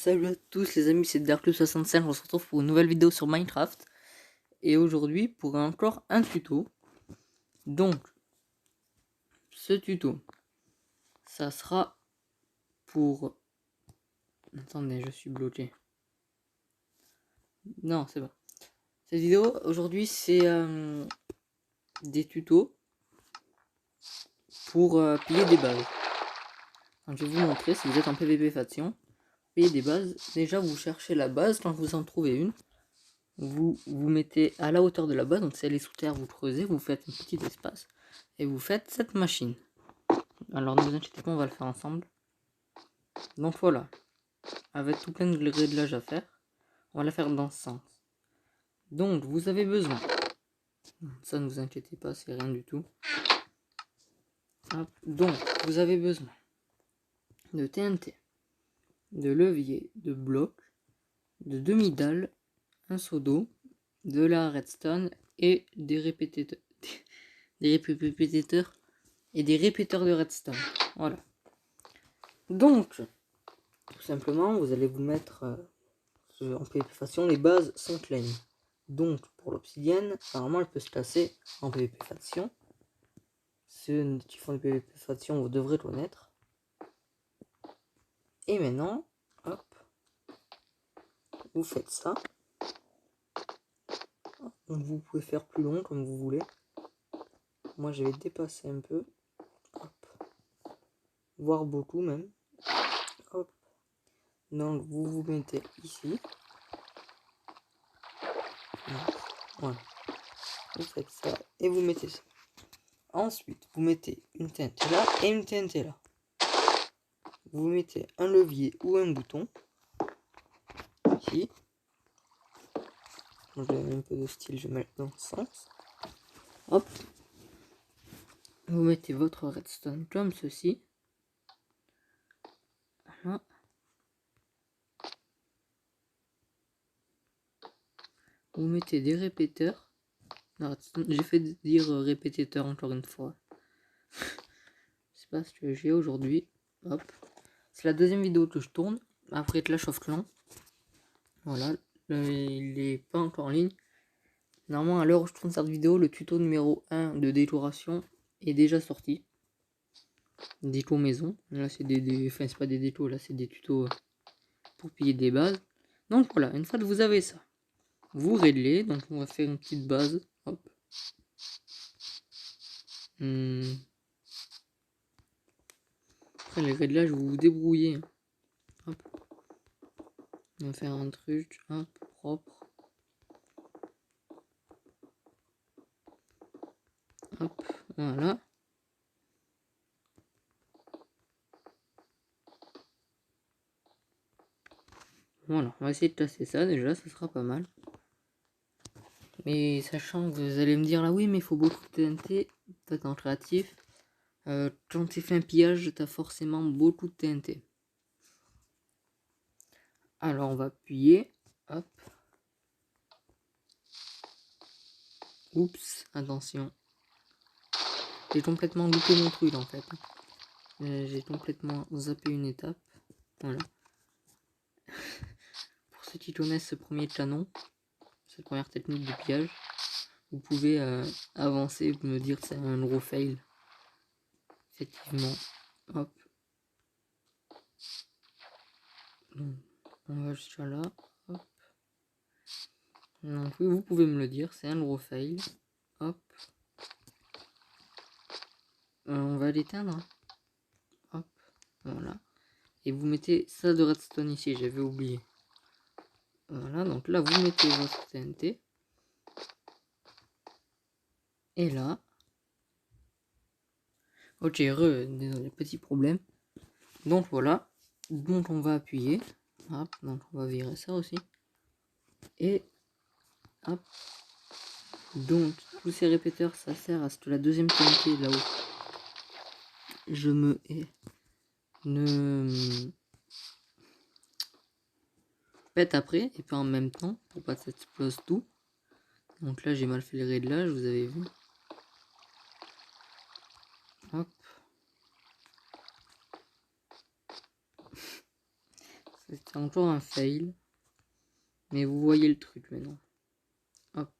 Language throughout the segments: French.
Salut à tous les amis, c'est Darklus65, on se retrouve pour une nouvelle vidéo sur Minecraft. Et aujourd'hui pour encore un tuto. Donc, ce tuto, ça sera pour... Attendez, je suis bloqué. Non, c'est bon. Cette vidéo, aujourd'hui, c'est des tutos pour piller des bases. Donc, je vais vous montrer, si vous êtes en PvP faction, piller des bases. Déjà, vous cherchez la base, quand vous en trouvez une. Vous mettez à la hauteur de la base, donc si elle est sous terre, vous creusez, vous faites un petit espace et vous faites cette machine. Alors ne vous inquiétez pas, on va le faire ensemble. Donc voilà, avec tout plein de réglages à faire, on va la faire dans ce sens. Donc vous avez besoin, ça ne vous inquiétez pas, c'est rien du tout. Hop. Donc vous avez besoin de TNT, de levier, de blocs, de demi-dalle, un seau d'eau, de la redstone et des répétiteurs. Des répétiteurs et des répéteurs de redstone. Voilà. Donc, tout simplement, vous allez vous mettre en PvP faction, les bases sont clean. Donc, pour l'obsidienne, normalement, elle peut se classer en PvP faction. Ceux qui font du PvP faction, vous devrez le connaître. Et maintenant, hop, vous faites ça. Donc, vous pouvez faire plus long comme vous voulez. Moi, je vais dépasser un peu. Hop. Voire beaucoup même. Hop. Donc, vous vous mettez ici. Voilà. Vous faites ça et vous mettez ça. Ensuite, vous mettez une TNT là et une TNT là. Vous mettez un levier ou un bouton. Ici. Je vais un peu de style, je mets dans ce sens. Hop. Vous mettez votre redstone comme ceci. Voilà. Vous mettez des répéteurs. J'ai fait dire répétiteur encore une fois. C'est pas ce que j'ai aujourd'hui. Hop. C'est la deuxième vidéo que je tourne. Après Clash of Clans. Voilà. Il est pas encore en ligne. Normalement, à l'heure où je tourne cette vidéo, le tuto numéro 1 de décoration est déjà sorti. Déco maison. Là, c'est enfin, c'est pas des décos, là, c'est des tutos pour piller des bases. Donc voilà, une fois que vous avez ça, vous réglez. Donc on va faire une petite base. Hop. Après les réglages, vous vous débrouillez. Hop. On va faire un truc, hop, propre. Hop, voilà. Voilà, on va essayer de placer ça déjà, ça sera pas mal. Mais sachant que vous allez me dire là, oui, mais il faut beaucoup de TNT, peut-être en créatif. Quand tu fais un pillage, tu as forcément beaucoup de TNT. Alors on va appuyer, hop. Oups, attention. J'ai complètement loupé mon truc en fait. J'ai complètement zappé une étape. Voilà. Pour ceux qui connaissent ce premier canon, cette première technique de pillage, vous pouvez avancer et me dire que c'est un gros fail. Effectivement. Hop. On va jusqu'à là. Hop. Donc oui, vous pouvez me le dire, c'est un gros fail. Hop. On va l'éteindre. Hop. Voilà. Et vous mettez ça de redstone ici, j'avais oublié. Voilà, donc là vous mettez votre TNT. Et là. Ok, désolé, petit problème. Donc voilà. Donc on va appuyer. Hop, donc on va virer ça aussi. Et hop. Donc tous ces répéteurs, ça sert à ce que la deuxième TNT là-haut, je me hais, ne pète après et pas en même temps pour pas que ça explose tout. Donc là j'ai mal fait les réglages, vous avez vu. Hop. C'était encore un fail. Mais vous voyez le truc maintenant. Hop.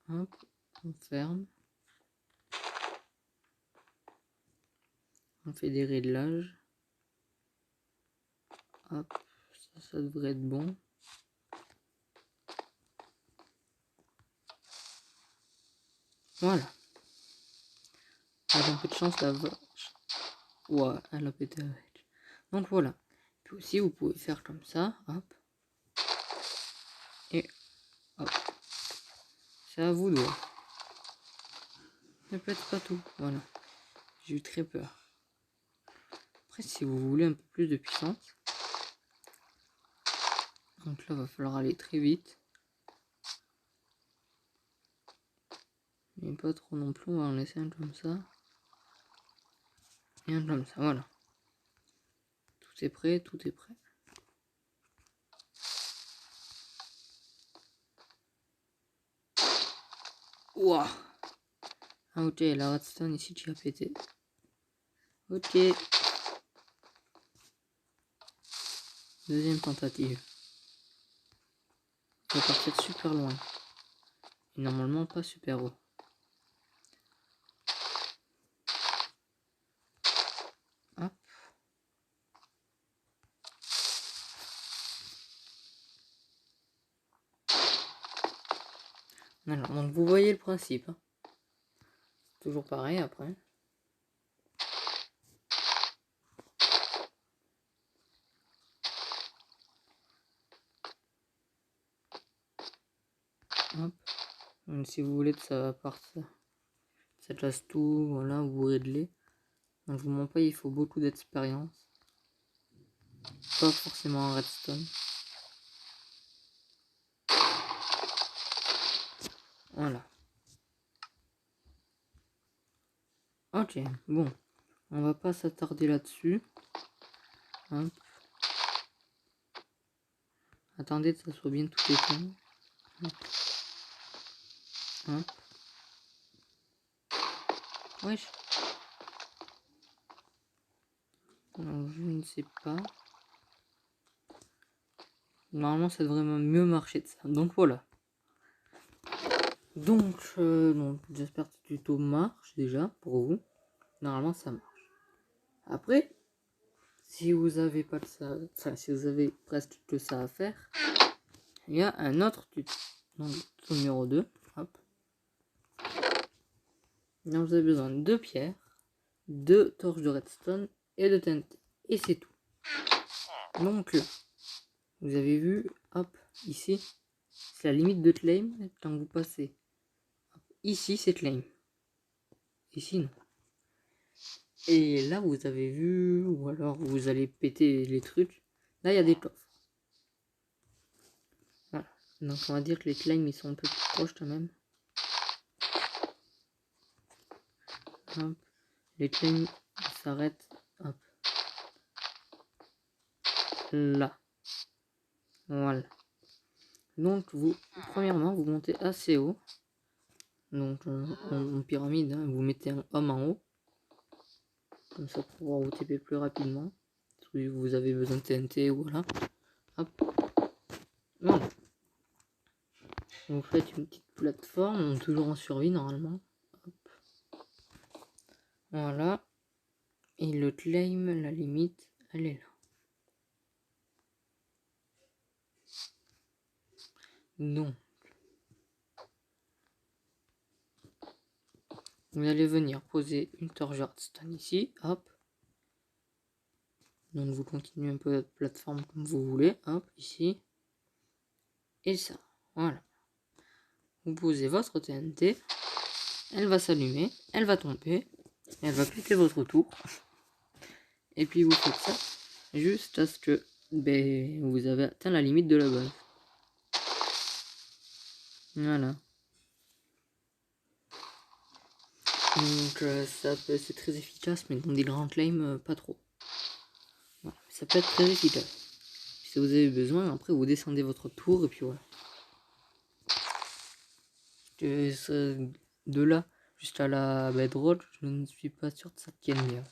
Hop. On ferme. On fait des réglages. Hop. Ça devrait être bon. Voilà. Avec un peu de chance, la vache. Ouais, elle a pété avec. Donc voilà. Puis aussi, vous pouvez faire comme ça. Hop. Et hop. C'est à vous de voir. Ne pète pas tout. Voilà. J'ai eu très peur. Après, si vous voulez un peu plus de puissance. Donc là, va falloir aller très vite. Mais pas trop non plus. On va en laisser un comme ça. Et un comme ça. Voilà. Tout est prêt. Tout est prêt. Ouah. Ah ok, la redstone ici tu as pété. Ok. Deuxième tentative. On va partir super loin. Et normalement pas super haut. Hop. Alors, donc vous voyez le principe. Hein. Toujours pareil après. Hop. Donc, si vous voulez que ça parte, ça casse tout, voilà, vous réglez. Donc je vous mens pas, il faut beaucoup d'expérience. Pas forcément en redstone. Voilà. Ok, bon. On va pas s'attarder là-dessus. Hop. Attendez que ça soit bien tout éteint. Hop. Hop. Wesh. Alors, je ne sais pas. Normalement, ça devrait mieux marcher de ça. Donc voilà. Donc, j'espère que ce tuto marche déjà pour vous. Normalement, ça marche. Après, si vous avez pas ça, si vous avez presque que ça à faire, il y a un autre tuto. Donc, tuto numéro 2. Hop. Donc, vous avez besoin de 2 pierres, 2 torches de redstone et de TNT. Et c'est tout. Donc là, vous avez vu, hop, ici, c'est la limite de claim quand vous passez. Hop, ici, c'est claim. Ici, non. Et là, vous avez vu, ou alors vous allez péter les trucs. Là, il y a des coffres. Voilà. Donc, on va dire que les claims, ils sont un peu plus proches quand même. Hop. Les claims s'arrêtent, hop. Là. Voilà. Donc, vous, premièrement, vous montez assez haut. Donc, en pyramide, hein, vous mettez un homme en haut. Comme ça, pour pouvoir vous TP plus rapidement. Si vous avez besoin de TNT, voilà. Hop. Voilà. Vous faites une petite plateforme, toujours en survie normalement. Hop. Voilà. Et le claim, la limite, elle est là. Donc, vous allez venir poser une torche redstone ici. Hop. Donc, vous continuez un peu votre plateforme comme vous voulez. Hop, ici. Et ça. Voilà. Vous posez votre TNT. Elle va s'allumer. Elle va tomber. Elle va péter votre tour. Et puis vous faites ça juste à ce que vous avez atteint la limite de la base. Voilà. Donc c'est très efficace, mais dans des grands claims, pas trop. Voilà. Ça peut être très efficace. Si vous avez besoin, après vous descendez votre tour et puis voilà. De là jusqu'à la bedrock, je ne suis pas sûr que ça tienne bien.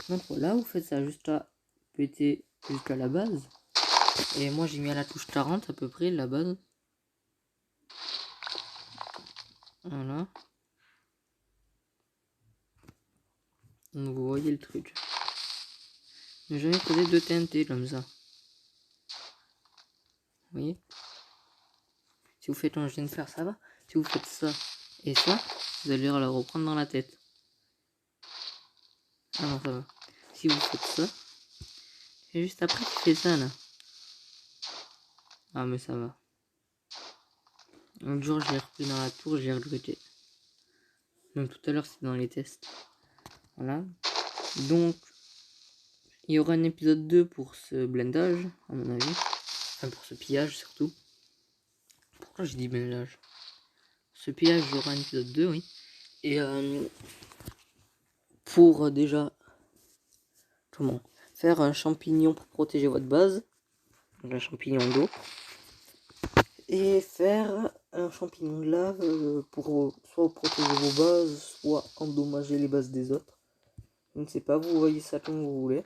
Donc voilà, vous faites ça juste à péter jusqu'à la base. Et moi j'ai mis à la touche 40 à peu près la base. Voilà. Donc vous voyez le truc. Ne jamais poser de TNT comme ça. Vous voyez? Si vous faites comme je viens de faire, ça va. Si vous faites ça et ça, vous allez la reprendre dans la tête. Ah non, ça va. Si vous faites ça, c'est juste après tu fais ça là. Ah mais ça va. Un jour je l'ai repris dans la tour, j'ai regretté. Même tout à l'heure c'était dans les tests. Voilà. Donc il y aura un épisode 2 pour ce blendage, à mon avis. Enfin pour ce pillage surtout. Pourquoi j'ai dit blendage? Ce pillage, il y aura un épisode 2, oui. Et pour déjà comment faire un champignon pour protéger votre base. Donc un champignon d'eau. Et faire un champignon de lave pour soit protéger vos bases, soit endommager les bases des autres. Je ne sais pas, vous voyez ça comme vous voulez.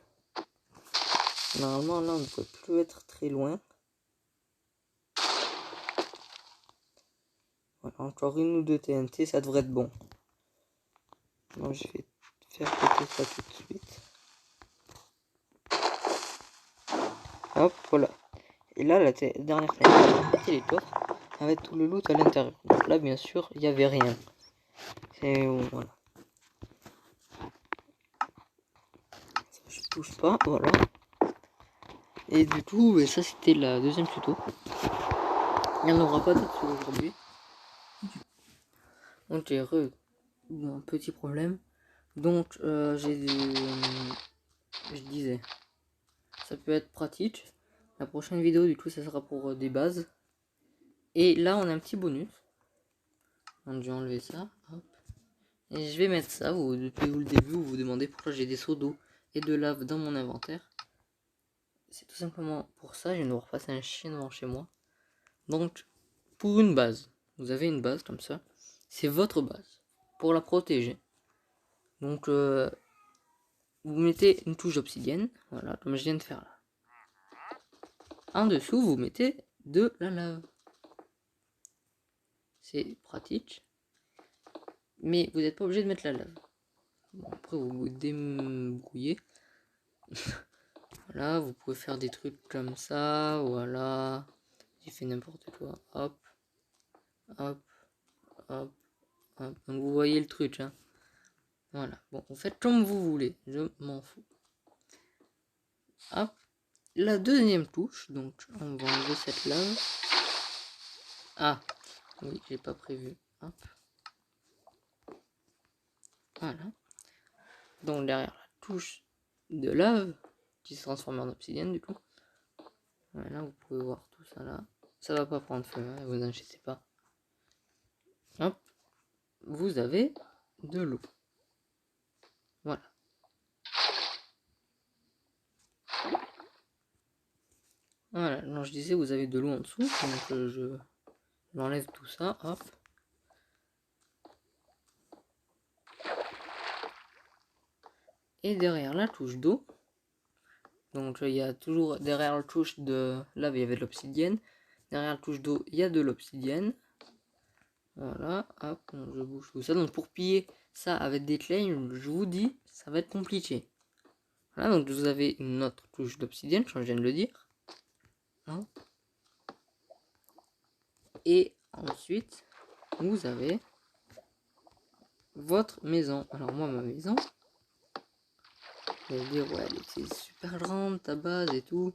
Normalement là on ne peut plus être très loin. Voilà, encore une ou deux TNT, ça devrait être bon. Moi je vais faire péter ça tout de suite. Hop, voilà. Et là la dernière TNT, on va péter les coffres avec tout le loot à l'intérieur. Donc là bien sûr il n'y avait rien. C'est voilà. Ça, je touche pas, voilà. Et du coup, ça c'était la deuxième tuto. Il n'y en aura pas d'autres aujourd'hui. Donc j'ai un petit problème. Donc je disais, ça peut être pratique. La prochaine vidéo du coup ça sera pour des bases. Et là on a un petit bonus. Donc je vais enlever ça. Hop. Et je vais mettre ça. Depuis le début vous vous demandez pourquoi j'ai des seaux d'eau et de lave dans mon inventaire. C'est tout simplement pour ça. Je viens de voir passer un chien devant chez moi. Donc pour une base, vous avez une base comme ça. C'est votre base. Pour la protéger. Donc vous mettez une touche d'obsidienne. Voilà, comme je viens de faire là. En dessous, vous mettez de la lave. C'est pratique. Mais vous n'êtes pas obligé de mettre la lave. Bon, après, vous vous débrouillez. Voilà, vous pouvez faire des trucs comme ça. Voilà. J'ai fait n'importe quoi. Hop. Hop. Hop. Hop. Donc vous voyez le truc. Hein. Voilà. Bon, vous faites comme vous voulez. Je m'en fous. Hop. La deuxième touche. Donc, on va enlever cette lave. Ah. Oui, j'ai pas prévu. Hop. Voilà. Donc derrière la touche de lave, qui se transforme en obsidienne du coup. Voilà, vous pouvez voir tout ça là. Ça va pas prendre feu, hein, vous inquiétez pas. Hop. Vous avez de l'eau. Voilà. Voilà, donc je disais vous avez de l'eau en dessous. Donc j'enlève tout ça. Hop. Et derrière la touche d'eau, donc il y a toujours derrière la touche de lave, il y avait de l'obsidienne. Derrière la touche d'eau, il y a de l'obsidienne. Voilà, hop, je bouge tout ça. Donc pour piller ça avec des clés, je vous dis, ça va être compliqué. Voilà, donc vous avez une autre touche d'obsidienne, comme je viens de le dire. Hop. Et ensuite, vous avez votre maison. Alors moi, ma maison, vous allez dire, ouais, c'est super grande, ta base et tout.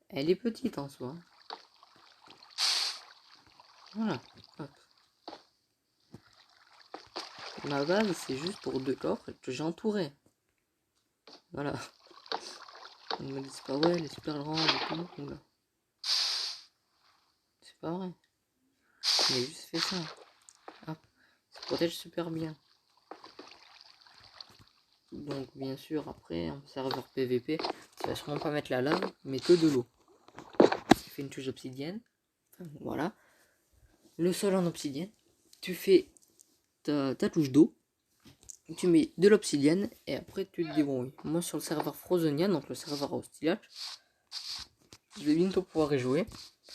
Elle est petite en soi. Voilà, hop. Ma base, c'est juste pour 2 coffres que j'ai entouré. Voilà. On ne me dit pas, ouais, elle est super grande et tout. Oula. C'est pas vrai. J'ai juste fait ça. Hop. Ça protège super bien. Donc bien sûr après en serveur PVP, tu vas sûrement pas mettre la lave, mais que de l'eau. Tu fais une touche d'obsidienne. Enfin, voilà. Le sol en obsidienne. Tu fais ta touche d'eau. tu mets de l'obsidienne et après tu te débrouilles. Moi sur le serveur Frozonia, donc le serveur Hostilach, je vais bientôt pouvoir y jouer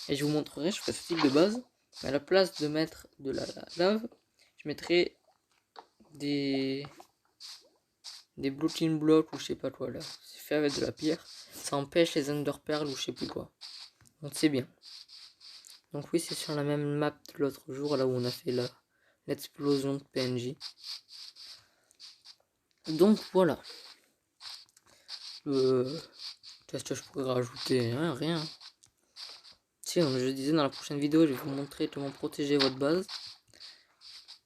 et je vous montrerai, je ferai ce type de base. Mais à la place de mettre de la lave, je mettrai des blocking blocks ou je sais pas quoi là. C'est fait avec de la pierre. Ça empêche les enderpearls ou je sais plus quoi. Donc c'est bien. Donc oui, c'est sur la même map de l'autre jour, là où on a fait l'explosion de PNJ. Donc voilà. Qu'est-ce que je pourrais rajouter? Hein, rien. Si, comme je disais, dans la prochaine vidéo, je vais vous montrer comment protéger votre base.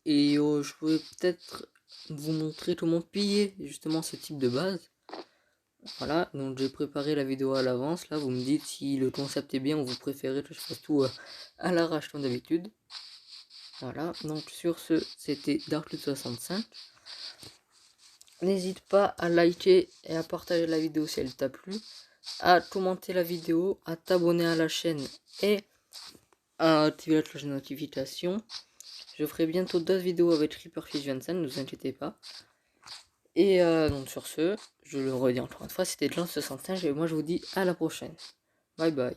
Et je pourrais peut-être vous montrer comment piller justement ce type de base. Voilà, donc j'ai préparé la vidéo à l'avance. Là, vous me dites si le concept est bien ou vous préférez que je fasse tout à l'arrache comme d'habitude. Voilà, donc sur ce, c'était Darkloot65. N'hésite pas à liker et à partager la vidéo si elle t'a plu, à commenter la vidéo, à t'abonner à la chaîne et à activer la cloche de notification. Je ferai bientôt d'autres vidéos avec Reaperfish Vincent, ne vous inquiétez pas. Et donc sur ce, je le redis encore une fois, c'était Jean65 et moi je vous dis à la prochaine. Bye bye.